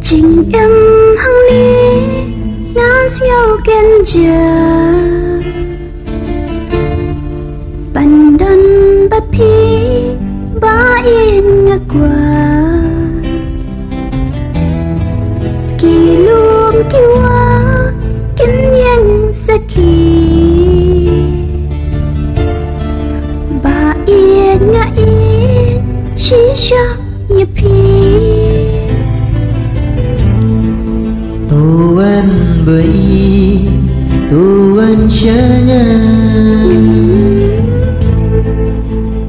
Trình em hăng lý ngã siêu kiên chờ Bản đơn bắt phí ba yên ngã qua Kỳ luôn kỳ hoa kinh nhanh sa kỳ Ba yên ngã yên chỉ cho nhập phí Tuhan beri Tuhan sangat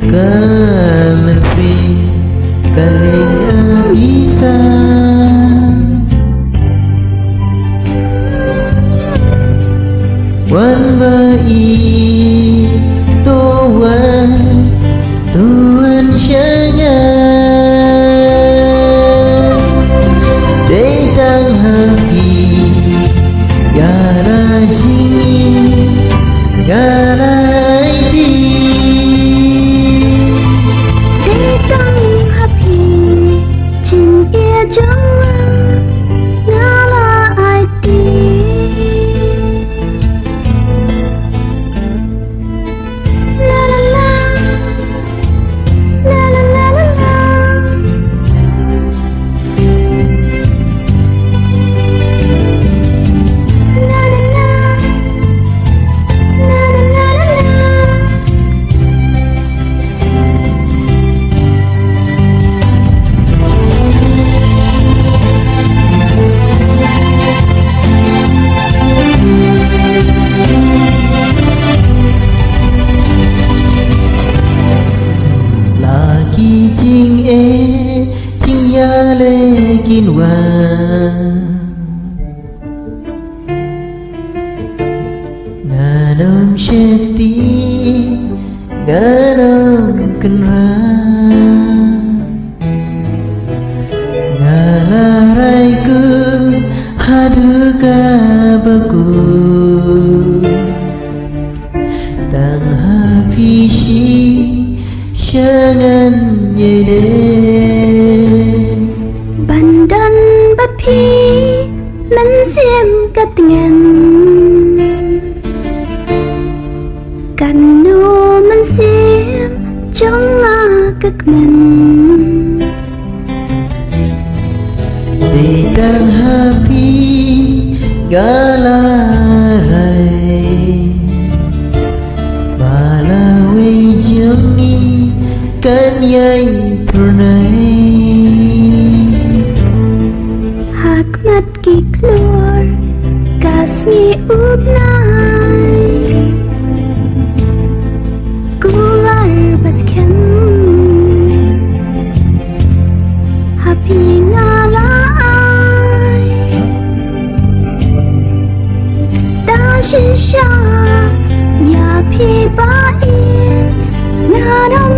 Kemensi kalian bisa Wan beri Tuhan Tuhan sangat Datang hati Gara jingin Gara aiti Datang hati Jing ia jangan Ngala aiti La la la La la la la la Lagi jing jing ya lekin wan Nanam syekti Nanam kenran Ngalaraiku Haduka baku Tang habisi Jangan nyede Bandan bắt phí Mình xem cắt ngàn Cần nô mình xem Trong cất mình Di tang happy galarai Malawi joni kan yai pernai Hakmat ki keluar Kasmi upnai Kular baskem Happy ngalai Da shisha Ya pi ba in Nadam